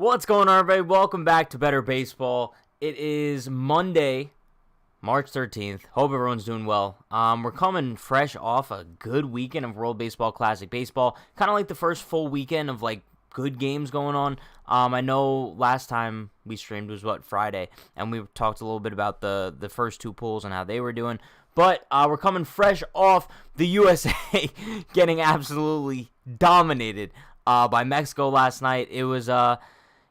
What's going on, everybody? Welcome back to Better Baseball. It is Monday, March 13th. Hope everyone's doing well. We're coming fresh off a good weekend of World Baseball Classic Baseball. Kind of like the first full weekend of good games going on. I know last time we streamed was Friday, and we talked a little bit about the first two pools and how they were doing. But we're coming fresh off the USA getting absolutely dominated by Mexico last night. It was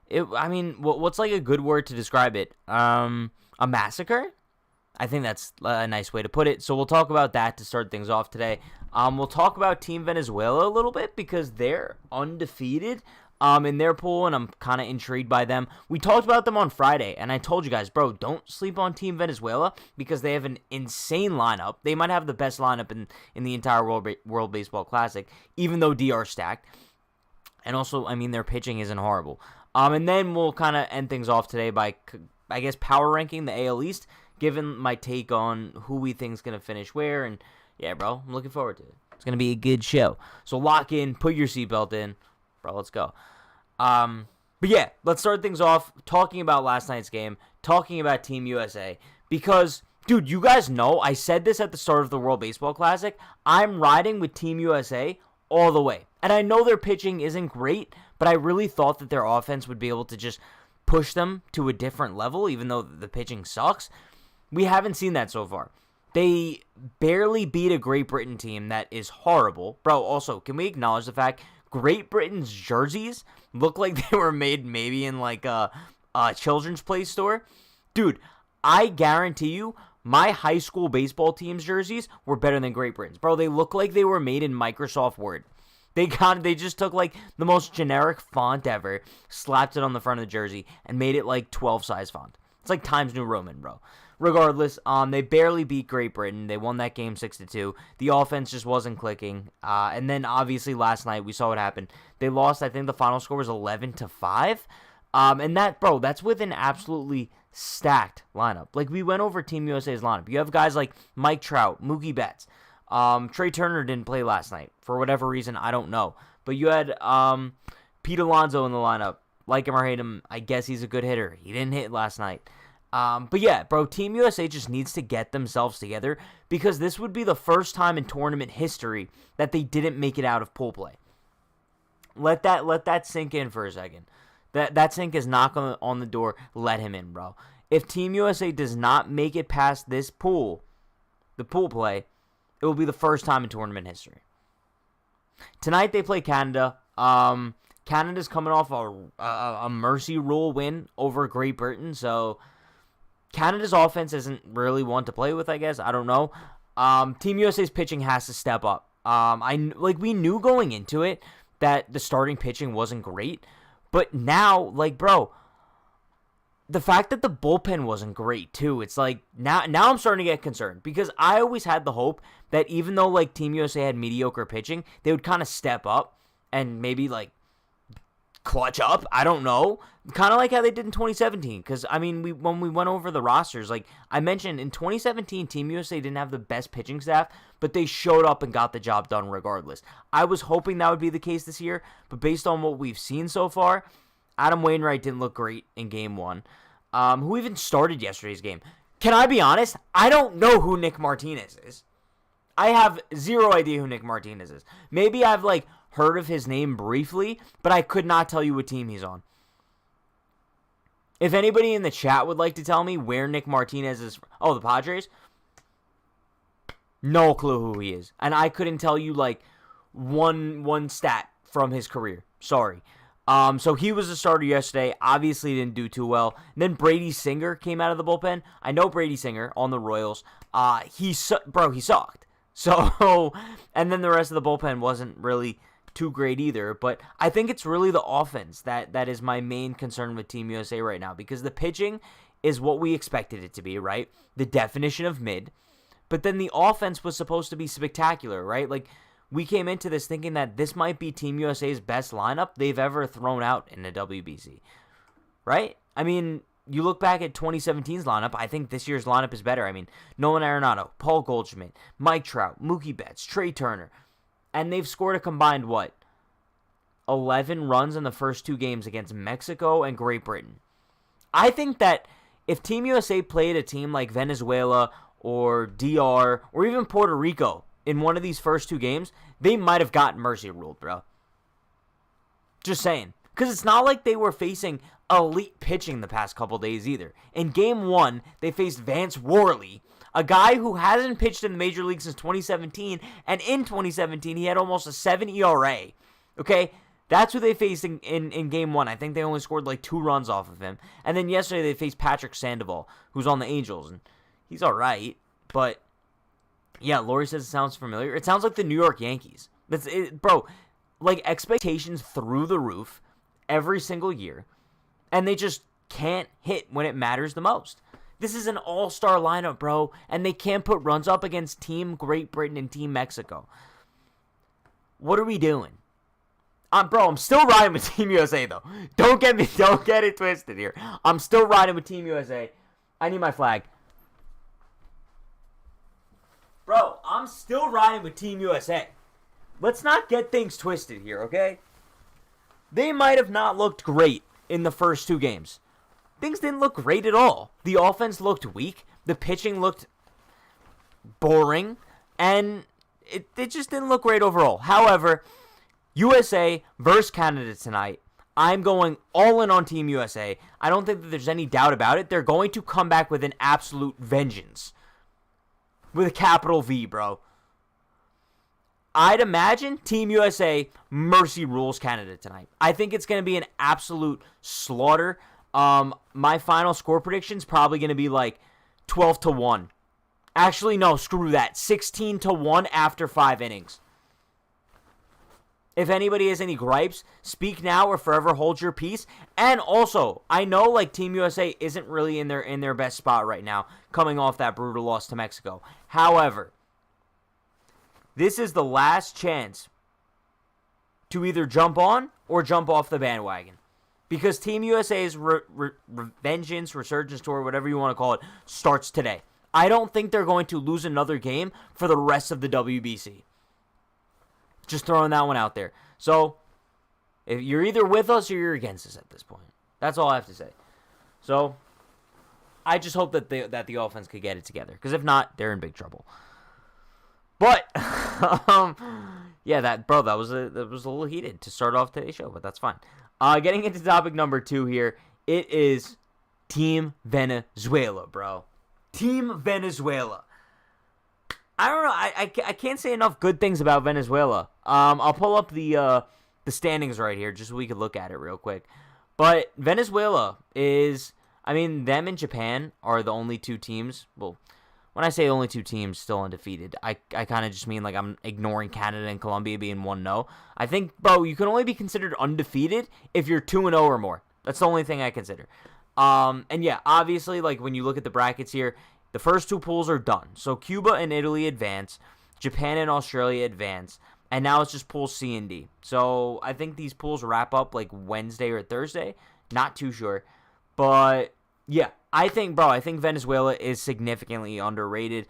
what's like a good word to describe it? A massacre? I think that's a nice way to put it. So we'll talk about that to start things off today. We'll talk about Team Venezuela a little bit because they're undefeated in their pool, and I'm kind of intrigued by them. We talked about them on Friday, and I told you guys, bro, don't sleep on Team Venezuela because they have an insane lineup. They might have the best lineup in the entire World Baseball Classic, even though DR's stacked. And also, their pitching isn't horrible. And then we'll kind of end things off today by, I guess, power ranking the AL East, giving my take on who we think is going to finish where. And, yeah, bro, I'm looking forward to it. It's going to be a good show. So lock in, put your seatbelt in. Bro, let's go. But, yeah, let's start things off talking about last night's game, talking about Team USA. Because, dude, you guys know, I said this at the start of the World Baseball Classic, I'm riding with Team USA all the way. And I know their pitching isn't great, but I really thought that their offense would be able to just push them to a different level, even though the pitching sucks. We haven't seen that so far. They barely beat a Great Britain team that is horrible. Bro, also, can we acknowledge the fact Great Britain's jerseys look like they were made maybe in a children's play store? Dude, I guarantee you, my high school baseball team's jerseys were better than Great Britain's. Bro, they look like they were made in Microsoft Word. They just took the most generic font ever, slapped it on the front of the jersey, and made it 12 size font. It's like Times New Roman, bro. Regardless, they barely beat Great Britain. They won that game 6-2. The offense just wasn't clicking. And then obviously last night we saw what happened. They lost. I think the final score was 11-5. And that's with an absolutely stacked lineup. We went over Team USA's lineup. You have guys like Mike Trout, Mookie Betts. Trey Turner didn't play last night. For whatever reason, I don't know. But you had Pete Alonso in the lineup. Like him or hate him, I guess he's a good hitter. He didn't hit last night. But yeah, bro, Team USA just needs to get themselves together because this would be the first time in tournament history that they didn't make it out of pool play. Let that sink in for a second. That sink is knock on the door. Let him in, bro. If Team USA does not make it past this pool, the pool play, it will be the first time in tournament history. Tonight they play Canada. Canada's coming off a mercy rule win over Great Britain, so Canada's offense isn't really one to play with, I guess. I don't know. Team USA's pitching has to step up. We knew going into it that the starting pitching wasn't great, but now, bro, the fact that the bullpen wasn't great, too, it's now I'm starting to get concerned because I always had the hope that even though, Team USA had mediocre pitching, they would kind of step up and maybe, clutch up. I don't know. Kind of like how they did in 2017 because, when we went over the rosters, I mentioned in 2017, Team USA didn't have the best pitching staff, but they showed up and got the job done regardless. I was hoping that would be the case this year, but based on what we've seen so far, Adam Wainwright didn't look great in Game 1. Who even started yesterday's game? Can I be honest? I don't know who Nick Martinez is. I have zero idea who Nick Martinez is. Maybe I've, heard of his name briefly, but I could not tell you what team he's on. If anybody in the chat would like to tell me where Nick Martinez is... Oh, the Padres? No clue who he is. And I couldn't tell you, one stat from his career. Sorry. So he was a starter yesterday. Obviously didn't do too well. And then Brady Singer came out of the bullpen. I know Brady Singer on the Royals. He sucked. So, and then the rest of the bullpen wasn't really too great either. But I think it's really the offense that is my main concern with Team USA right now. Because the pitching is what we expected it to be, right? The definition of mid. But then the offense was supposed to be spectacular, right? We came into this thinking that this might be Team USA's best lineup they've ever thrown out in the WBC, right? You look back at 2017's lineup, I think this year's lineup is better. Nolan Arenado, Paul Goldschmidt, Mike Trout, Mookie Betts, Trey Turner, and they've scored a combined, 11 runs in the first 2 games against Mexico and Great Britain. I think that if Team USA played a team like Venezuela or DR or even Puerto Rico in one of these first 2 games, they might have gotten mercy ruled, bro. Just saying. Because it's not like they were facing elite pitching the past couple days either. In Game 1, they faced Vance Worley, a guy who hasn't pitched in the Major League since 2017, and in 2017, he had almost a 7 ERA. Okay? That's who they faced in Game 1. I think they only scored like 2 runs off of him. And then yesterday, they faced Patrick Sandoval, who's on the Angels, and he's all right. But, yeah, Lori says it sounds familiar. It sounds like the New York Yankees. That's it, bro, like expectations through the roof every single year, and they just can't hit when it matters the most. This is an all-star lineup, bro, and they can't put runs up against Team Great Britain and Team Mexico. What are we doing? Bro, I'm still riding with Team USA, though. Don't get it twisted here. I'm still riding with Team USA. I need my flag. Bro, I'm still riding with Team USA. Let's not get things twisted here, okay? They might have not looked great in the first 2 games. Things didn't look great at all. The offense looked weak. The pitching looked boring. And it just didn't look great overall. However, USA versus Canada tonight. I'm going all in on Team USA. I don't think that there's any doubt about it. They're going to come back with an absolute vengeance. With a capital V, bro. I'd imagine Team USA mercy rules Canada tonight. I think it's going to be an absolute slaughter. My final score prediction is probably going to be like 12-1. Actually, no, screw that. 16-1 after 5 innings. If anybody has any gripes, speak now or forever hold your peace. And also, I know like Team USA isn't really in their best spot right now, coming off that brutal loss to Mexico. However, this is the last chance to either jump on or jump off the bandwagon. Because Team USA's vengeance, resurgence tour, whatever you want to call it, starts today. I don't think they're going to lose another game for the rest of the WBC. Just throwing that one out there. So, if you're either with us or you're against us at this point. That's all I have to say. So, I just hope that the offense could get it together. Because if not, they're in big trouble. But, yeah, that was a little heated to start off today's show, but that's fine. Getting into topic number 2 here, it is Team Venezuela, bro. Team Venezuela. I don't know, I can't say enough good things about Venezuela. I'll pull up the standings right here, just so we can look at it real quick. But Venezuela is, them and Japan are the only 2 teams, well, when I say only 2 teams still undefeated, I kind of just mean like I'm ignoring Canada and Colombia being 1-0. I think, bro, you can only be considered undefeated if you're 2-0 or more. That's the only thing I consider. And yeah, obviously, like when you look at the brackets here, the first 2 pools are done. So Cuba and Italy advance, Japan and Australia advance, and now it's just pools C and D. So I think these pools wrap up like Wednesday or Thursday. Not too sure. But yeah, I think Venezuela is significantly underrated.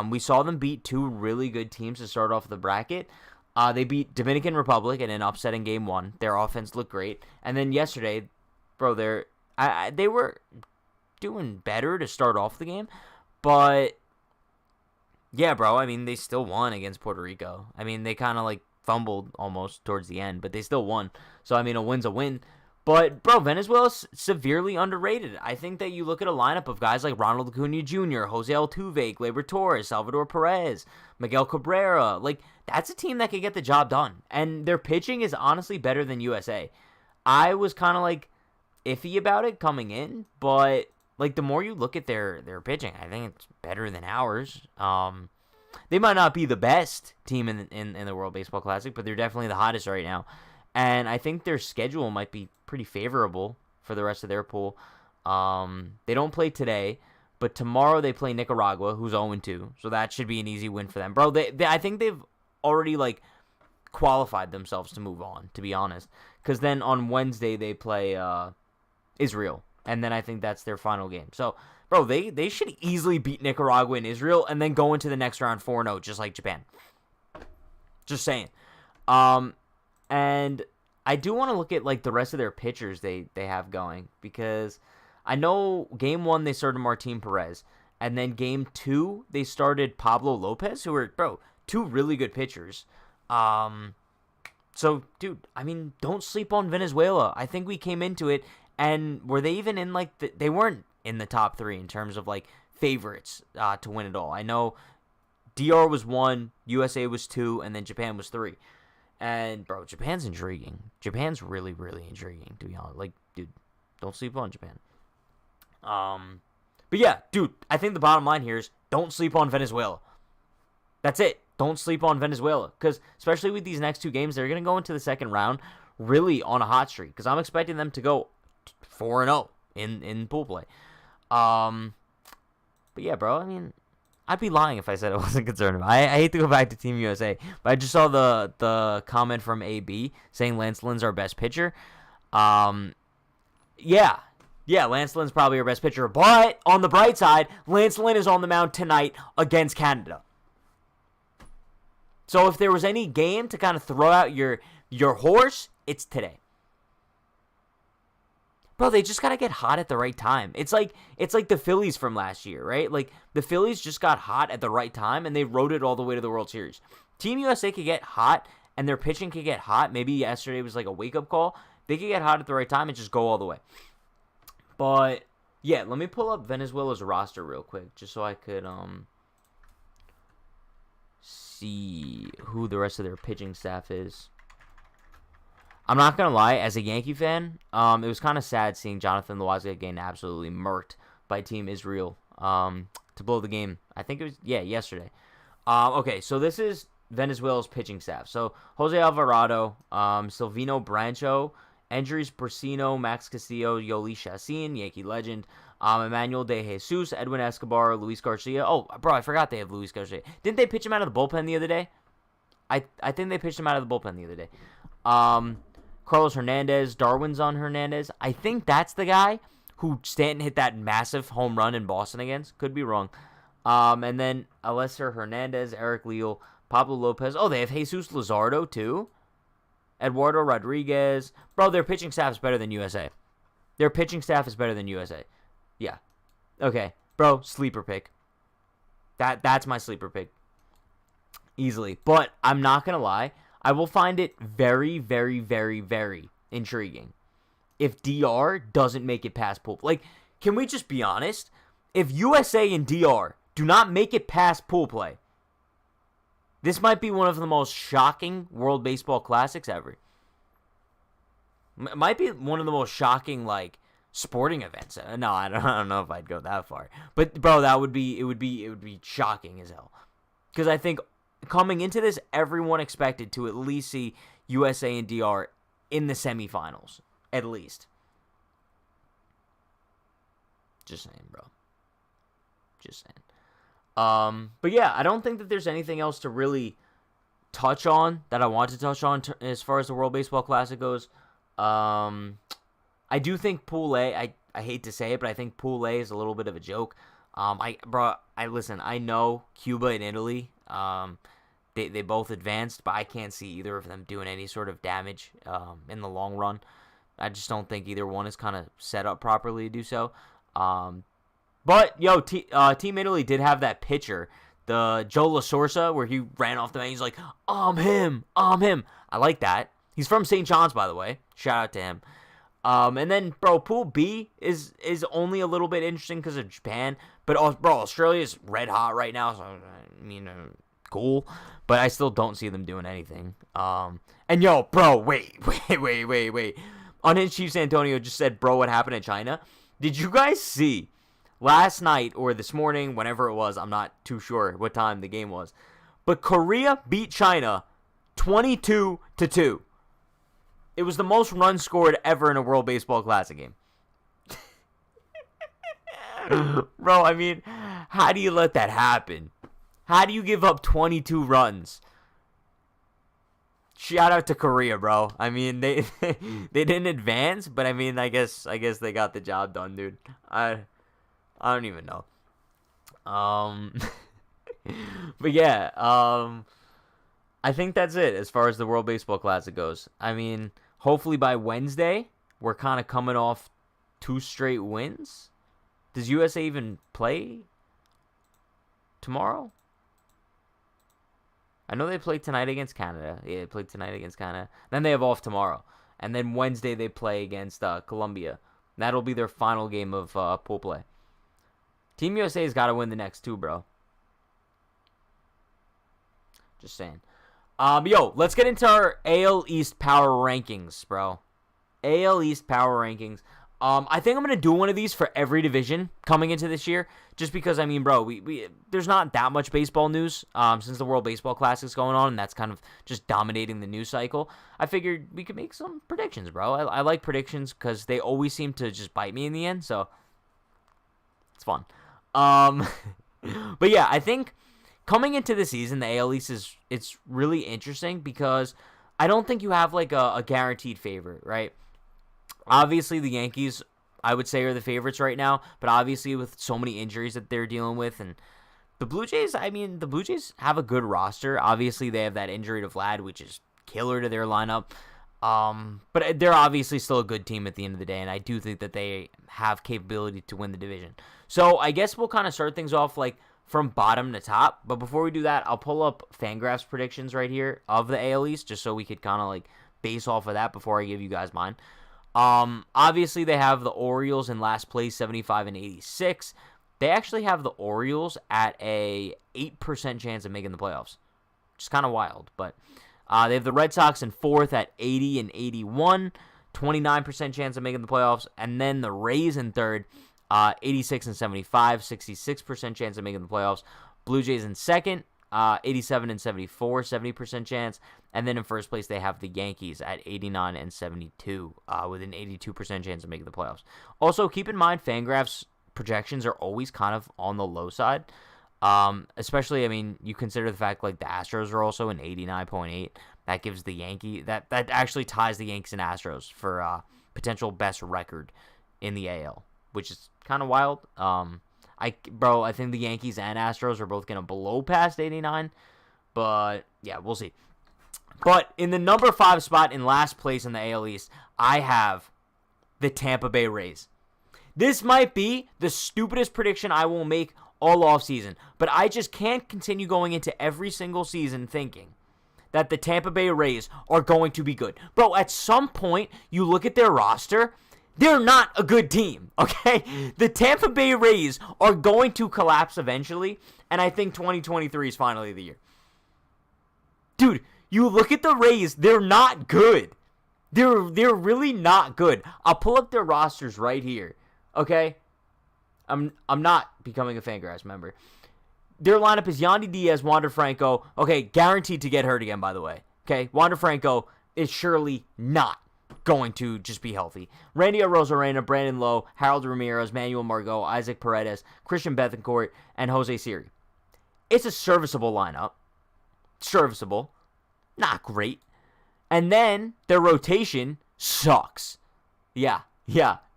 We saw them beat 2 really good teams to start off the bracket. They beat Dominican Republic in an upset in Game 1. Their offense looked great. And then yesterday, bro, they were doing better to start off the game. But, yeah, bro, they still won against Puerto Rico. They kind of, like, fumbled almost towards the end, but they still won. So, a win's a win. But, bro, Venezuela's severely underrated. I think that you look at a lineup of guys like Ronald Acuna Jr., Jose Altuve, Gleyber Torres, Salvador Perez, Miguel Cabrera. Like, that's a team that can get the job done. And their pitching is honestly better than USA. I was kind of, like, iffy about it coming in, but, like, the more you look at their pitching, I think it's better than ours. They might not be the best team in the World Baseball Classic, but they're definitely the hottest right now. And I think their schedule might be pretty favorable for the rest of their pool. They don't play today, but tomorrow they play Nicaragua, who's 0-2. So that should be an easy win for them. Bro, I think they've already, like, qualified themselves to move on, to be honest. Because then on Wednesday they play Israel. And then I think that's their final game. So, bro, they should easily beat Nicaragua and Israel and then go into the next round 4-0, just like Japan. Just saying. And I do want to look at like the rest of their pitchers they have going, because I know game 1 they started Martin Perez, and then game 2 they started Pablo Lopez, who were, bro, 2 really good pitchers. So, dude, I mean, don't sleep on Venezuela. I think we came into it, and were they even in, like, they weren't in the top 3 in terms of, like, favorites to win it all. I know DR was 1, USA was 2, and then Japan was 3. And, bro, Japan's intriguing. Japan's really, really intriguing, to be honest. Like, dude, don't sleep on Japan. But, yeah, dude, I think the bottom line here is don't sleep on Venezuela. That's it. Don't sleep on Venezuela, because especially with these next 2 games, they're going to go into the second round really on a hot streak, because I'm expecting them to go 4-0 in pool play. But yeah, bro, I mean, I'd be lying if I said I wasn't concerned about it. I hate to go back to Team USA, but I just saw the comment from AB saying Lance Lynn's our best pitcher. Yeah, Lance Lynn's probably our best pitcher, but on the bright side, Lance Lynn is on the mound tonight against Canada. So if there was any game to kind of throw out your horse, it's today. Bro, they just got to get hot at the right time. It's like the Phillies from last year, right? Like, the Phillies just got hot at the right time, and they rode it all the way to the World Series. Team USA could get hot, and their pitching could get hot. Maybe yesterday was like a wake-up call. They could get hot at the right time and just go all the way. But, yeah, let me pull up Venezuela's roster real quick, just so I could see who the rest of their pitching staff is. I'm not going to lie, as a Yankee fan, it was kind of sad seeing Jonathan Loáisiga getting absolutely murked by Team Israel to blow the game. I think it was, yesterday. Okay, so this is Venezuela's pitching staff. So, Jose Alvarado, Silvino Brancho, Andres Porcino, Max Castillo, Yoli Chacin, Yankee legend, Emmanuel De Jesus, Edwin Escobar, Luis Garcia. Oh, bro, I forgot they have Luis Garcia. Didn't they pitch him out of the bullpen the other day? I think they pitched him out of the bullpen the other day. Carlos Hernandez, Darwinzon Hernandez. I think that's the guy who Stanton hit that massive home run in Boston against. Could be wrong. And then Alessir Hernandez, Eric Leal, Pablo Lopez. Oh, they have Jesus Luzardo too. Eduardo Rodriguez. Bro, their pitching staff is better than USA. Their pitching staff is better than USA. Yeah. Okay. Bro, sleeper pick. That's my sleeper pick. Easily. But I'm not going to lie. I will find it very, very, very, very intriguing if DR doesn't make it past pool. Like, can we just be honest? If USA and DR do not make it past pool play, this might be one of the most shocking World Baseball Classics ever. It might be one of the most shocking, like, sporting events. No, I don't know if I'd go that far. But, bro, it would be shocking as hell. Because I think coming into this, everyone expected to at least see USA and DR in the semifinals. At least. Just saying, bro. Just saying. But yeah, I don't think that there's anything else to really touch on that I want to touch on as far as the World Baseball Classic goes. I do think Pool A, I hate to say it, but I think Pool A is a little bit of a joke. Listen, I know Cuba and Italy, they both advanced, but I can't see either of them doing any sort of damage in the long run. I just don't think either one is kind of set up properly to do so. But, yo, Team Italy did have that pitcher, the Joe La Sorsa, where he ran off the man. He's like, I'm him. I like that. He's from St. John's, by the way. Shout out to him. And then, bro, Pool B is only a little bit interesting because of Japan. But, bro, Australia is red hot right now. So, I mean, cool. But I still don't see them doing anything. And, yo, bro, wait. Unhinged Chiefs Antonio just said, bro, what happened in China? Did you guys see last night or this morning, whenever it was, I'm not too sure what time the game was, but Korea beat China 22-2. It was the most runs scored ever in a World Baseball Classic game. Bro, I mean, how do you let that happen? How do you give up 22 runs? Shout out to Korea, bro. I mean, they didn't advance, but I mean, I guess they got the job done, dude. I don't even know. But yeah, I think that's it as far as the World Baseball Classic goes. I mean, hopefully by Wednesday, we're kind of coming off 2 straight wins. Does USA even play tomorrow? I know they play tonight against Canada. Yeah, they play tonight against Canada. Then they have off tomorrow. And then Wednesday they play against Colombia. That'll be their final game of pool play. Team USA's got to win the next 2, bro. Just saying. Let's get into our AL East power rankings, bro. AL East power rankings. I think I'm going to do one of these for every division coming into this year. Just because, I mean, bro, we there's not that much baseball news since the World Baseball Classic is going on, and that's kind of just dominating the news cycle. I figured we could make some predictions, bro. I like predictions because they always seem to just bite me in the end, so it's fun. But yeah, I think coming into the season, the AL East it's really interesting because I don't think you have like a guaranteed favorite, right? Obviously, the Yankees, I would say, are the favorites right now, but obviously with so many injuries that they're dealing with, and the Blue Jays, the Blue Jays have a good roster. Obviously, they have that injury to Vlad, which is killer to their lineup, but they're obviously still a good team at the end of the day, and I do think that they have capability to win the division. So I guess we'll kind of start things off like from bottom to top, but before we do that, I'll pull up Fangraphs predictions right here of the AL East, just so we could kind of like base off of that before I give you guys mine. Obviously they have the Orioles in last place, 75 and 86. They actually have the Orioles at a 8% chance of making the playoffs, which is kind of wild, but they have the Red Sox in 4th at 80 and 81, 29% chance of making the playoffs, and then the Rays in 3rd, 86 and 75, 66% chance of making the playoffs. Blue Jays in 2nd, 87 and 74, 70% chance. And then in first place, they have the Yankees at 89 and 72, with an 82% chance of making the playoffs. Also, keep in mind, Fangraphs projections are always kind of on the low side. Especially, I mean, you consider the fact like the Astros are also an 89.8. That gives the that actually ties the Yankees and Astros for potential best record in the AL, which is kind of wild. I think the Yankees and Astros are both going to blow past 89, but yeah, we'll see. But in the number 5 spot in last place in the AL East, I have the Tampa Bay Rays. This might be the stupidest prediction I will make all offseason, but I just can't continue going into every single season thinking that the Tampa Bay Rays are going to be good. Bro, at some point, you look at their roster, they're not a good team, okay? The Tampa Bay Rays are going to collapse eventually, and I think 2023 is finally the year. Dude, you look at the Rays, they're not good. They're really not good. I'll pull up their rosters right here, okay? I'm not becoming a Fangraphs member. Their lineup is Yandy Diaz, Wander Franco. Okay, guaranteed to get hurt again, by the way. Okay, Wander Franco is surely not going to just be healthy. Randy Arozarena, Brandon Lowe, Harold Ramirez, Manuel Margot, Isaac Paredes, Christian Bethancourt, and Jose Siri. It's a serviceable lineup. Serviceable. Not great. And then their rotation sucks. Yeah,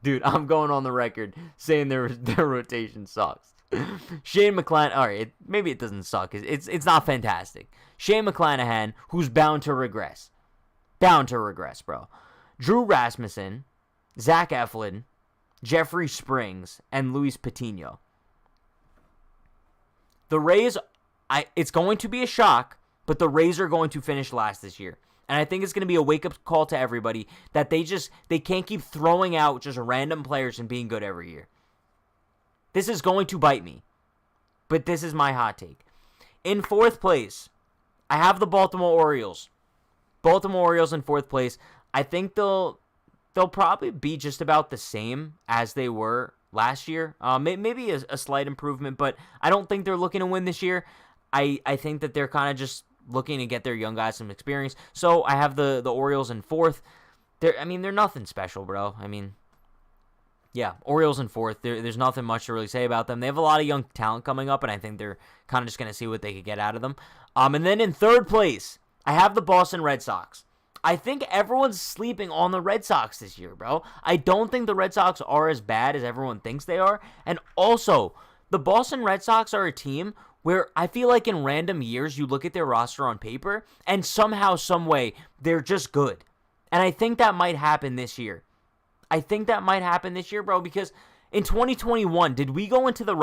dude, I'm going on the record saying their rotation sucks. Shane McClanahan, all right, maybe it doesn't suck. It's not fantastic. Shane McClanahan, who's bound to regress. Bound to regress, bro. Drew Rasmussen, Zach Eflin, Jeffrey Springs, and Luis Patino. The Rays, it's going to be a shock, but the Rays are going to finish last this year. And I think it's going to be a wake-up call to everybody that they can't keep throwing out just random players and being good every year. This is going to bite me. But this is my hot take. In 4th place, I have the Baltimore Orioles. Baltimore Orioles in 4th place. I think they'll probably be just about the same as they were last year. Maybe a slight improvement, but I don't think they're looking to win this year. I think that they're kind of just looking to get their young guys some experience. So I have the Orioles in 4th. They're nothing special, bro. I mean, yeah, Orioles in 4th. There's nothing much to really say about them. They have a lot of young talent coming up, and I think they're kind of just going to see what they could get out of them. And then in 3rd place, I have the Boston Red Sox. I think everyone's sleeping on the Red Sox this year, bro. I don't think the Red Sox are as bad as everyone thinks they are. And also, the Boston Red Sox are a team where I feel like in random years you look at their roster on paper and somehow, some way, they're just good. And I think that might happen this year. Bro, because in 2021, did we go into the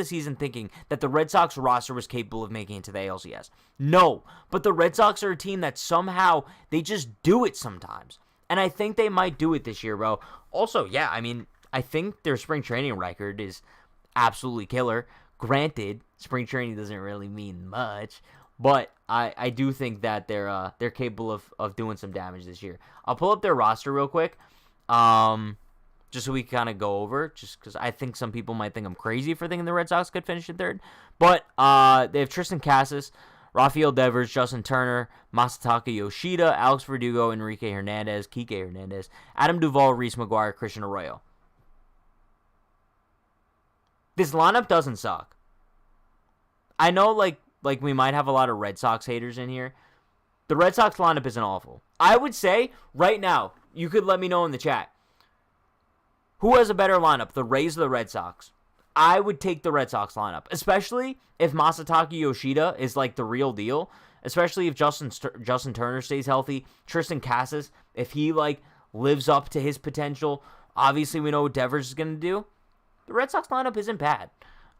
season thinking that the Red Sox roster was capable of making it to the ALCS? No, but the Red Sox are a team that somehow they just do it sometimes. And I think they might do it this year, bro. Also, yeah, I mean, I think their spring training record is absolutely killer. Granted, spring training doesn't really mean much, but I do think that they're capable of doing some damage this year. I'll pull up their roster real quick, just so we can kind of go over, just because I think some people might think I'm crazy for thinking the Red Sox could finish in third. But they have Tristan Casas, Rafael Devers, Justin Turner, Masataka Yoshida, Alex Verdugo, Enrique Hernandez, Kike Hernandez, Adam Duvall, Reese McGuire, Christian Arroyo. This lineup doesn't suck. I know, like we might have a lot of Red Sox haters in here. The Red Sox lineup isn't awful. I would say, right now, you could let me know in the chat, who has a better lineup, the Rays or the Red Sox? I would take the Red Sox lineup, especially if Masataka Yoshida is like the real deal, especially if Justin Turner stays healthy, Tristan Casas, if he like lives up to his potential. Obviously, we know what Devers is going to do. The Red Sox lineup isn't bad.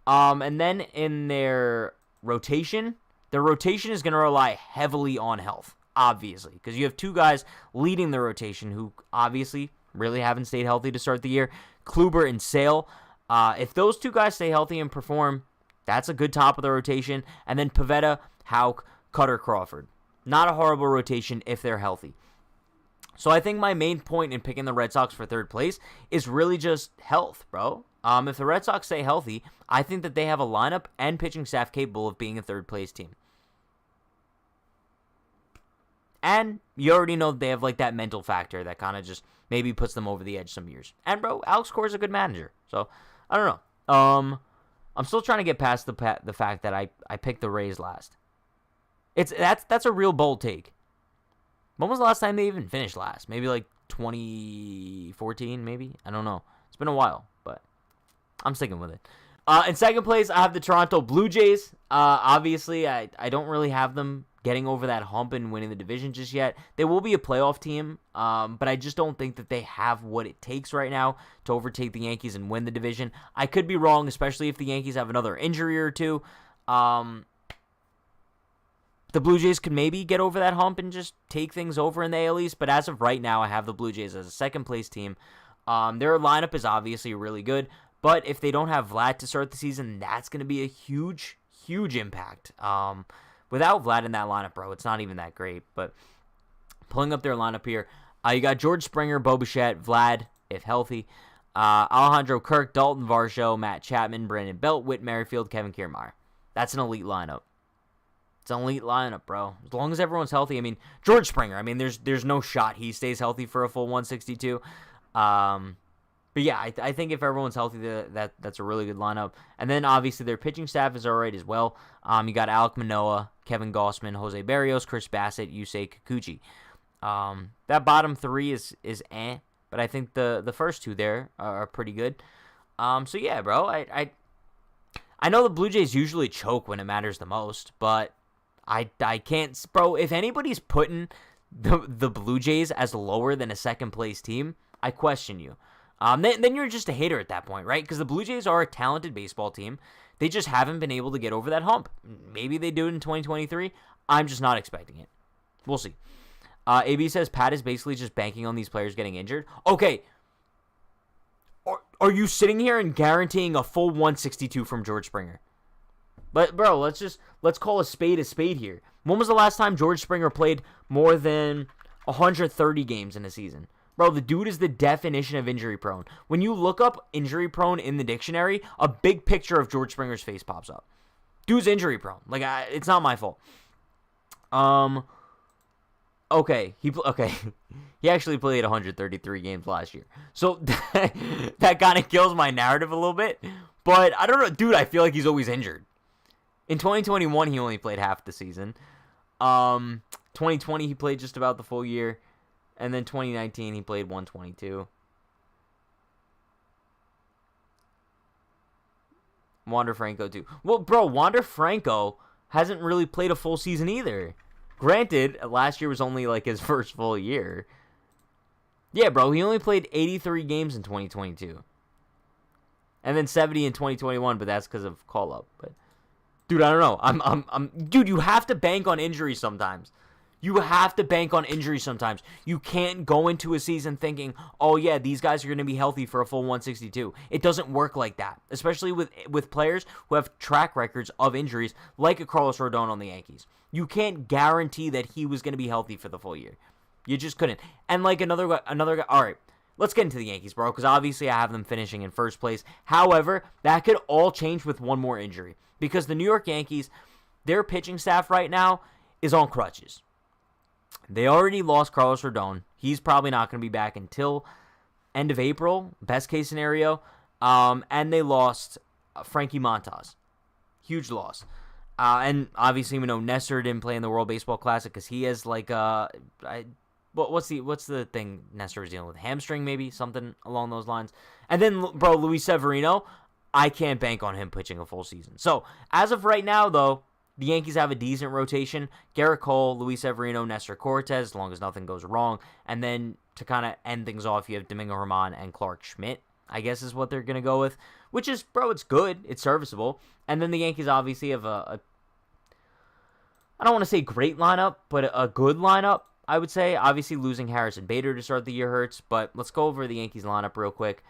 And then in their rotation is going to rely heavily on health, obviously, because you have two guys leading the rotation who obviously really haven't stayed healthy to start the year, Kluber and Sale. If those two guys stay healthy and perform, that's a good top of the rotation. And then Pivetta, Houck, Cutter, Crawford. Not a horrible rotation if they're healthy. So I think my main point in picking the Red Sox for third place is really just health, bro. If the Red Sox stay healthy, I think that they have a lineup and pitching staff capable of being a third-place team. And you already know that they have like that mental factor that kind of just maybe puts them over the edge some years. And, bro, Alex Cora's a good manager. So, I don't know. I'm still trying to get past the fact that I picked the Rays last. That's a real bold take. When was the last time they even finished last? Maybe like 2014, maybe? I don't know. It's been a while, but I'm sticking with it. In second place, I have the Toronto Blue Jays. Obviously, I don't really have them getting over that hump and winning the division just yet. They will be a playoff team, but I just don't think that they have what it takes right now to overtake the Yankees and win the division. I could be wrong, especially if the Yankees have another injury or two. The Blue Jays could maybe get over that hump and just take things over in the AL East, but as of right now, I have the Blue Jays as a second-place team. Their lineup is obviously really good, but if they don't have Vlad to start the season, that's going to be a huge, huge impact. Without Vlad in that lineup, bro, it's not even that great. But pulling up their lineup here, you got George Springer, Bo Bichette, Vlad, if healthy, Alejandro Kirk, Dalton Varsho, Matt Chapman, Brandon Belt, Whit Merrifield, Kevin Kiermaier. That's an elite lineup. It's an elite lineup, bro. As long as everyone's healthy. I mean, George Springer, I mean, there's no shot he stays healthy for a full 162. But yeah, I think if everyone's healthy, that's a really good lineup. And then obviously their pitching staff is all right as well. You got Alek Manoah, Kevin Gausman, Jose Barrios, Chris Bassett, Yusei Kikuchi. That bottom three is but I think the first two there are pretty good. So yeah, bro, I know the Blue Jays usually choke when it matters the most, but I can't, bro. If anybody's putting the Blue Jays as lower than a second place team, I question you. Then you're just a hater at that point, right? Because the Blue Jays are a talented baseball team. They just haven't been able to get over that hump. Maybe they do it in 2023. I'm just not expecting it. We'll see. AB says Pat is basically just banking on these players getting injured. Okay. Are you sitting here and guaranteeing a full 162 from George Springer? But, bro, let's call a spade here. When was the last time George Springer played more than 130 games in a season? Bro, the dude is the definition of injury prone. When you look up injury prone in the dictionary, a big picture of George Springer's face pops up. Dude's injury prone. Like, it's not my fault. Okay, he actually played 133 games last year. So that kind of kills my narrative a little bit. But I don't know, dude, I feel like he's always injured. In 2021, he only played half the season. 2020, he played just about the full year. And then 2019, he played 122. Wander Franco, too. Well, bro, Wander Franco hasn't really played a full season either. Granted, last year was only like his first full year. Yeah, bro, he only played 83 games in 2022. And then 70 in 2021, but that's because of call-up. But dude, I don't know. Dude, you have to bank on injuries sometimes. You have to bank on injuries sometimes. You can't go into a season thinking, oh yeah, these guys are going to be healthy for a full 162. It doesn't work like that, especially with players who have track records of injuries like a Carlos Rodon on the Yankees. You can't guarantee that he was going to be healthy for the full year. You just couldn't. And like another guy, all right, let's get into the Yankees, bro, because obviously I have them finishing in first place. However, that could all change with one more injury because the New York Yankees, their pitching staff right now is on crutches. They already lost Carlos Rodon. He's probably not going to be back until end of April, best case scenario. And they lost Frankie Montas. Huge loss. And obviously we know Nestor didn't play in the World Baseball Classic because he has like what's the thing Nestor was dealing with? Hamstring maybe? Something along those lines. And then, bro, Luis Severino, I can't bank on him pitching a full season. So as of right now, though, the Yankees have a decent rotation. Garrett Cole, Luis Severino, Nestor Cortez, as long as nothing goes wrong. And then to kind of end things off, you have Domingo Germán and Clark Schmidt, I guess is what they're going to go with. Which is, bro, it's good. It's serviceable. And then the Yankees obviously have I don't want to say great lineup, but a good lineup, I would say. Obviously losing Harrison Bader to start the year hurts. But let's go over the Yankees lineup real quick.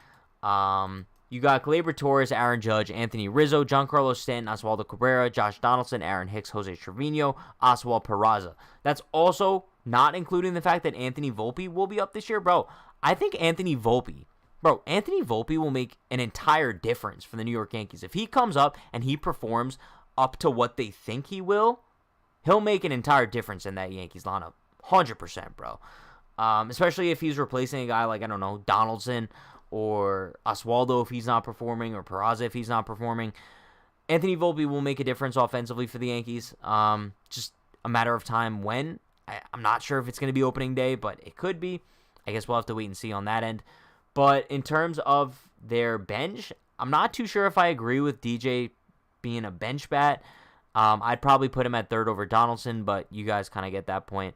You got Gleyber Torres, Aaron Judge, Anthony Rizzo, Giancarlo Stanton, Oswaldo Cabrera, Josh Donaldson, Aaron Hicks, Jose Trevino, Oswald Peraza. That's also not including the fact that Anthony Volpe will be up this year. Bro, I think Anthony Volpe will make an entire difference for the New York Yankees. If he comes up and he performs up to what they think he will, he'll make an entire difference in that Yankees lineup. 100%, bro. Especially if he's replacing a guy like, I don't know, Donaldson, or Oswaldo if he's not performing, or Peraza if he's not performing. Anthony Volpe will make a difference offensively for the Yankees. Just a matter of time when. I'm not sure if it's going to be opening day, but it could be. I guess we'll have to wait and see on that end. But in terms of their bench, I'm not too sure if I agree with DJ being a bench bat. I'd probably put him at third over Donaldson, but you guys kind of get that point.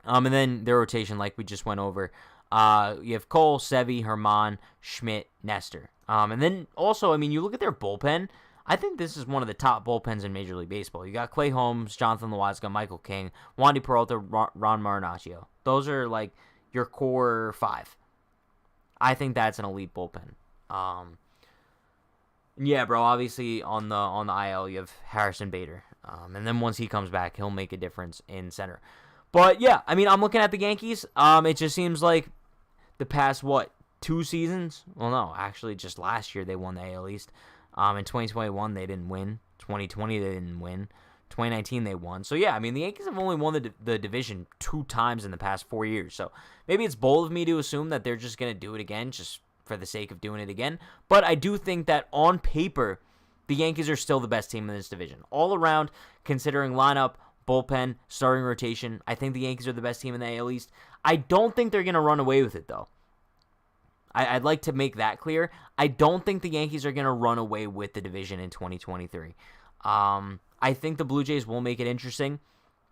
And then their rotation, like we just went over. You have Cole, Sevy, Germán, Schmidt, Nestor. And then also, I mean, you look at their bullpen. I think this is one of the top bullpens in Major League Baseball. You got Clay Holmes, Jonathan Loáisiga, Michael King, Wandy Peralta, Ron Marinaccio. Those are like your core five. I think that's an elite bullpen. Yeah, bro. Obviously, on the IL, you have Harrison Bader. And then once he comes back, he'll make a difference in center. But yeah, I mean, I'm looking at the Yankees. It just seems like the past, 2 seasons? Well, no, actually, just last year they won the AL East. In 2021, they didn't win. 2020, they didn't win. 2019, they won. So yeah, I mean, the Yankees have only won the division 2 times in the past 4 years. So maybe it's bold of me to assume that they're just going to do it again, just for the sake of doing it again. But I do think that on paper, the Yankees are still the best team in this division. All around, considering lineup, bullpen, starting rotation, I think the Yankees are the best team in the AL East. I don't think they're going to run away with it, though. I'd like to make that clear. I don't think the Yankees are going to run away with the division in 2023. I think the Blue Jays will make it interesting.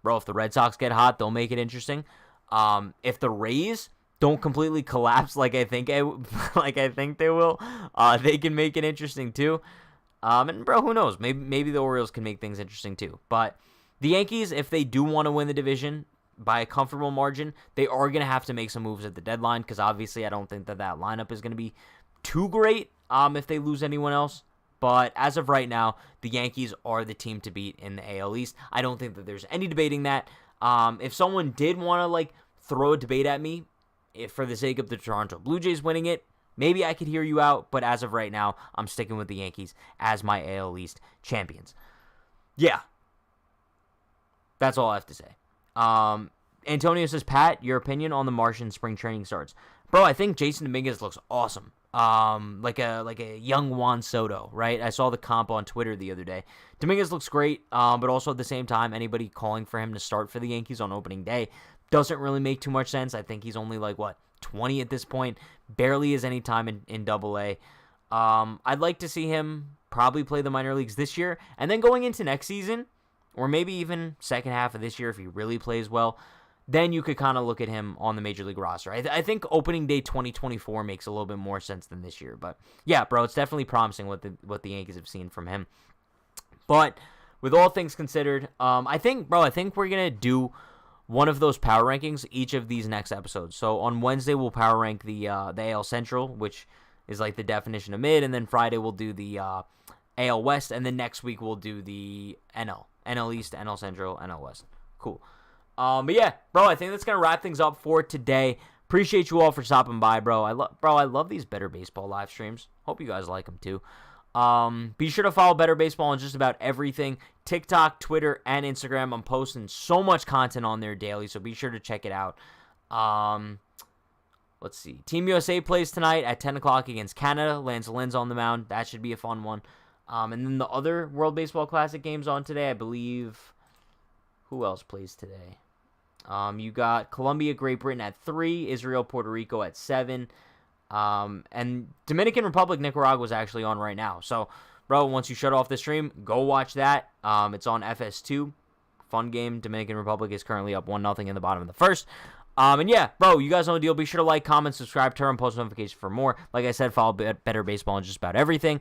Bro, if the Red Sox get hot, they'll make it interesting. If the Rays don't completely collapse like I think they will, they can make it interesting too. And bro, who knows? Maybe the Orioles can make things interesting too. But the Yankees, if they do want to win the division by a comfortable margin, they are going to have to make some moves at the deadline because obviously I don't think that lineup is going to be too great if they lose anyone else. But as of right now, the Yankees are the team to beat in the AL East. I don't think that there's any debating that. If someone did want to throw a debate at me, if for the sake of the Toronto Blue Jays winning it, maybe I could hear you out. But as of right now, I'm sticking with the Yankees as my AL East champions. Yeah. That's all I have to say. Antonio says, Pat, your opinion on the Martian spring training starts. Bro, I think Jason Dominguez looks awesome. Like a young Juan Soto, right? I saw the comp on Twitter the other day. Dominguez looks great, but also at the same time, anybody calling for him to start for the Yankees on opening day doesn't really make too much sense. I think he's only 20 at this point. Barely has any time in Double-A. I'd like to see him probably play the minor leagues this year, and then going into next season, or maybe even second half of this year if he really plays well, then you could kind of look at him on the Major League roster. I think opening day 2024 makes a little bit more sense than this year. But yeah, bro, it's definitely promising what the Yankees have seen from him. But with all things considered, I think we're going to do one of those power rankings each of these next episodes. So on Wednesday, we'll power rank the AL Central, which is like the definition of mid. And then Friday, we'll do the AL West. And then next week, we'll do the NL East, NL Central, NL West. Cool. But yeah, bro, I think that's going to wrap things up for today. Appreciate you all for stopping by, bro. I love these Better Baseball live streams. Hope you guys like them too. Be sure to follow Better Baseball on just about everything. TikTok, Twitter, and Instagram. I'm posting so much content on there daily, so be sure to check it out. Let's see. Team USA plays tonight at 10 o'clock against Canada. Lance Lynn's on the mound. That should be a fun one. And then the other World Baseball Classic games on today, I believe. Who else plays today? You got Colombia, Great Britain at 3, Israel, Puerto Rico at 7, and Dominican Republic, Nicaragua is actually on right now. So, bro, once you shut off the stream, go watch that. It's on FS2. Fun game. Dominican Republic is currently up 1-0 in the bottom of the first. And yeah, bro, you guys know the deal. Be sure to like, comment, subscribe, turn on post notifications for more. Like I said, follow Better Baseball on just about everything.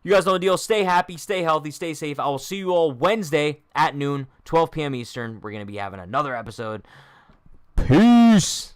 You guys know the deal. Stay happy, stay healthy, stay safe. I will see you all Wednesday at noon, 12 p.m. Eastern. We're going to be having another episode. Peace.